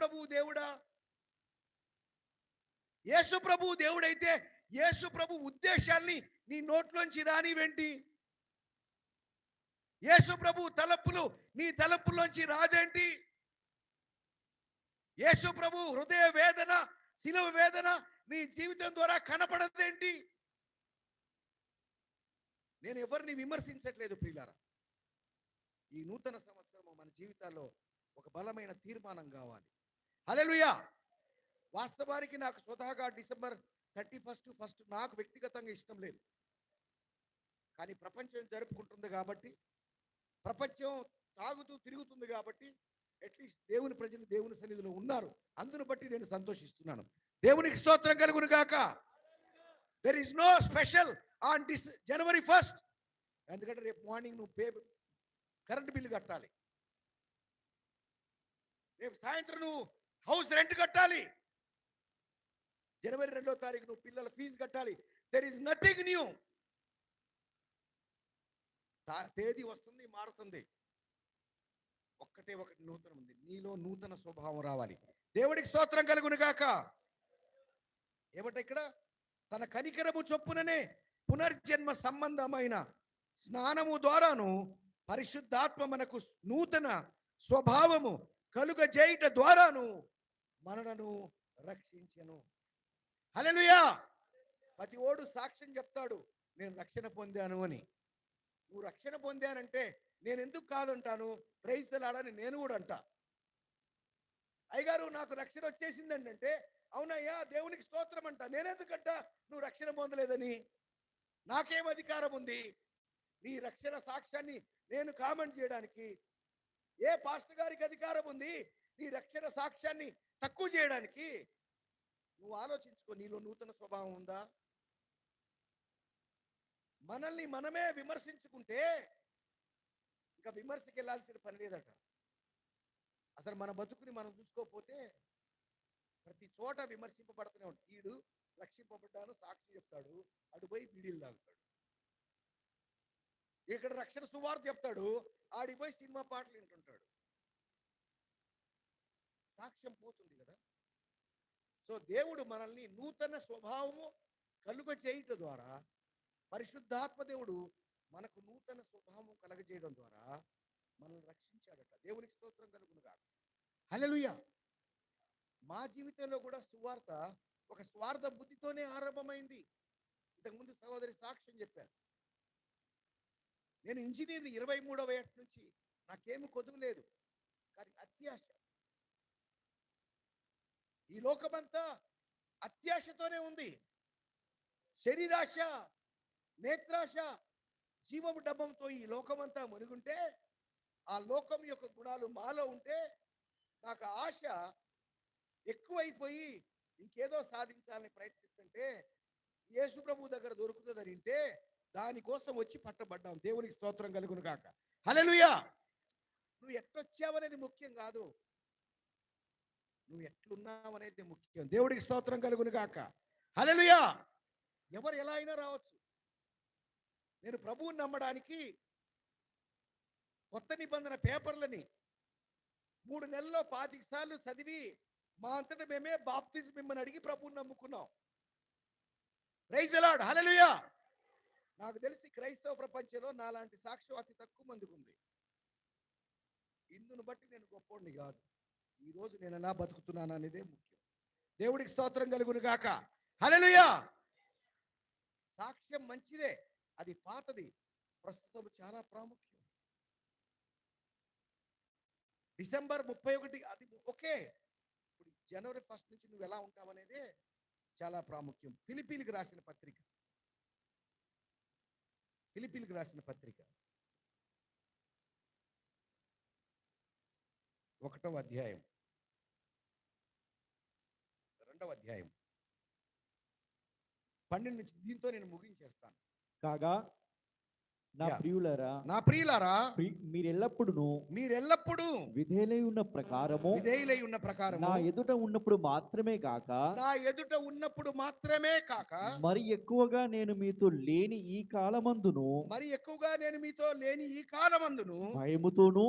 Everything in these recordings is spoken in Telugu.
ప్రభు దేవుడా? యేసు ప్రభు దేవుడైతే యేసు ప్రభు ఉద్దేశాల్ని నీ నోట్లోంచి రానివేంటి? యేసు ప్రభు తలపులు నీ తలపుల్లోంచి రాదేంటి? యేసు ప్రభు హృదయ వేదన, శిలువ వేదన నీ జీవితం ద్వారా కనపడదేంటి? నేను ఎవరిని విమర్శించట్లేదు ప్రియులారా. ఈ నూతన సంవత్సరం మన జీవితాల్లో ఒక బలమైన తీర్మానం కావాలి. హల్లెలూయా. వాస్తవానికి నాకు స్వతహాగా డిసెంబర్ 31 ఫస్ట్ నాకు వ్యక్తిగతంగా ఇష్టం లేదు. కానీ ప్రపంచం జరుపుకుంటుంది కాబట్టి, ప్రపంచం తాగుతూ తిరుగుతుంది కాబట్టి, అట్లీస్ట్ దేవుని ప్రజలు దేవుని సన్నిధిలో ఉన్నారు. అందును బట్టి నేను సంతోషిస్తున్నాను. దేవునికి స్తోత్రం కలుగును గాక. There is no special on January 1. ఎందుకంటే రేపు మార్నింగ్ నువ్వు కరెంట్ బిల్లు కట్టాలి. రేపు సాయంత్రం నువ్వు హౌస్ రెంట్ కట్టాలి. జనవరి 2వ తారీఖు నువ్వు పిల్లల ఫీజు కట్టాలి. There is nothing new. తేదీ వస్తుంది, మారుతుంది. ఒకటి నూతనం ఉంది. నీలో నూతన స్వభావం రావాలి. దేవుడికి స్తోత్రం కలుగును గాక. ఏమంట ఇక్కడ? తన కనికరము చొప్పుననే పునర్జన్మ సంబంధమైన స్నానము ద్వారాను పరిశుద్ధాత్మ మనకు నూతన స్వభావము కలుగజేయుట ద్వారాను మనలను రక్షించెను. హల్లెలూయా. ప్రతి ఓడు సాక్ష్యం చెప్తాడు, నేను రక్షణ పొందాను అని. నువ్వు రక్షణ పొందానంటే నేను ఎందుకు కాదంటాను? ప్రైజ్ ది లార్డ్ అని నేను కూడా అంటా. అయ్యగారు నాకు రక్షణ వచ్చేసిందండి అంటే, అవునయ్యా దేవునికి స్తోత్రం అంట. నేనెందుకంటా నువ్వు రక్షణ పొందలేదని? నాకేం అధికారం ఉంది నీ రక్షణ సాక్ష్యాన్ని నేను కామెంట్ చేయడానికి? ఏ పాస్టర్ గారికి అధికారం ఉంది నీ రక్షణ సాక్ష్యాన్ని తక్కువ చేయడానికి? నువ్వు ఆలోచించుకో, నీలో నూతన స్వభావం ఉందా? మనల్ని మనమే విమర్శించుకుంటే ఇంకా విమర్శకి వెళ్ళాల్సిన పని లేదట. అసలు మన బతుకుని మనం చూసుకోకపోతే ప్రతి చోట విమర్శింపబడుతూనే ఉంటాడు. వీడు రక్షింపబడ్డాను సాక్షి చెప్తాడు, అటు పోయి బీడీలు తాగుతాడు. ఇక్కడ రక్షణ సువార్త చెప్తాడు, ఆడిపోయి సినిమా పాటలు వింటుంటాడు. సాక్ష్యం పోతుంది కదా. సో దేవుడు మనల్ని నూతన స్వభావము కలుగ చేయటం ద్వారా, పరిశుద్ధాత్మ దేవుడు మనకు నూతన స్వభావం కలగజేయడం ద్వారా మనల్ని రక్షించాడట. దేవునికి స్తోత్రం కలుగును గాక. హల్లెలూయా. మా జీవితంలో కూడా సువార్త ఒక స్వార్థ బుద్ధితోనే ఆరంభమైంది. ఇంతకుముందు సహోదరి సాక్ష్యం చెప్పారు. నేను ఇంజనీర్ 23వ ఏట నుంచి నాకేమి కొదువు లేదు, కానీ అత్యాశ. ఈ లోకమంతా అత్యాశతోనే ఉంది. శరీరాశ, నేత్రాశ, జీవము డబ్బంతో ఈ లోకమంతా మునిగుంటే, ఆ లోకం యొక్క గుణాలు మాలో ఉంటే నాకు ఆశ ఎక్కువైపోయి ఇంకేదో సాధించాలని ప్రయత్నిస్తుంటే యేసు ప్రభు దగ్గర దొరుకుతుందని వింటే దానికోసం వచ్చి పట్టబడ్డాం. దేవునికి స్తోత్రం కలుగును గాక. హల్లెలూయా. నువ్వు ఎట్లొచ్చావనేది ముఖ్యం కాదు, నువ్వు ఎట్లున్నావనేది ముఖ్యం. దేవుడికి స్తోత్రం కలుగును గాక. హల్లెలూయా. ఎవరు ఎలా అయినా రావచ్చు. నేను ప్రభువుని నమ్మడానికి కొత్త నిబంధన పేపర్లని 3 నెలల్లో 25 సార్లు చదివి మా అంతటా మేమే బాప్తిజం మిమ్మల్ని అడిగి ప్రభువుని నమ్ముకున్నాం. Praise the Lord. హల్లెలూయా. నాకు తెలిసి క్రైస్తవ ప్రపంచంలో నాలాంటి సాక్ష్యం అతి తక్కువ మందికి ఉంది. ఇందును బట్టి నేను గొప్పోడిని కాదు, ఈరోజు నేను ఎలా బతుకుతున్నాను అనేదే ముఖ్యం. దేవుడికి స్తోత్రం కలుగును గాక. హల్లెలూయా. సాక్ష్యం మంచిదే, అది పాతది, ప్రస్తుతం చాలా ప్రాముఖ్యం. డిసెంబర్ 31 అది ఓకే. ఇప్పుడు జనవరి 1 నుంచి నువ్వు ఎలా ఉంటావు అనేదే చాలా ప్రాముఖ్యం. ఫిలిప్పీలకు రాసిన పత్రిక 1వ అధ్యాయం 2వ అధ్యాయం 12 నుంచి, దీంతో నేను ముగించేస్తాను. కాగా నా ప్రియులారా మీరెల్లప్పుడూ విధేయులై ఉన్న ప్రకారము నా ఎదుట ఉన్నప్పుడు మాత్రమే కాక మరి ఎక్కువగా నేను మీతో లేని ఈ కాలమందును భయముతోను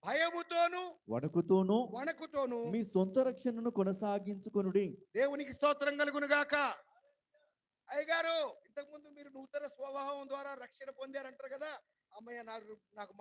భయముతోను వణకుతోను మీ సొంత రక్షణను కొనసాగించుకొనుడి. దేవునికి స్తోత్రం కలుగును గాక. అయ్యగారు, ఇంతకు ముందు మీరు నూతన స్వభావం ద్వారా రక్షణ పొందారంటారు కదా. అమ్మయ్య, నాకు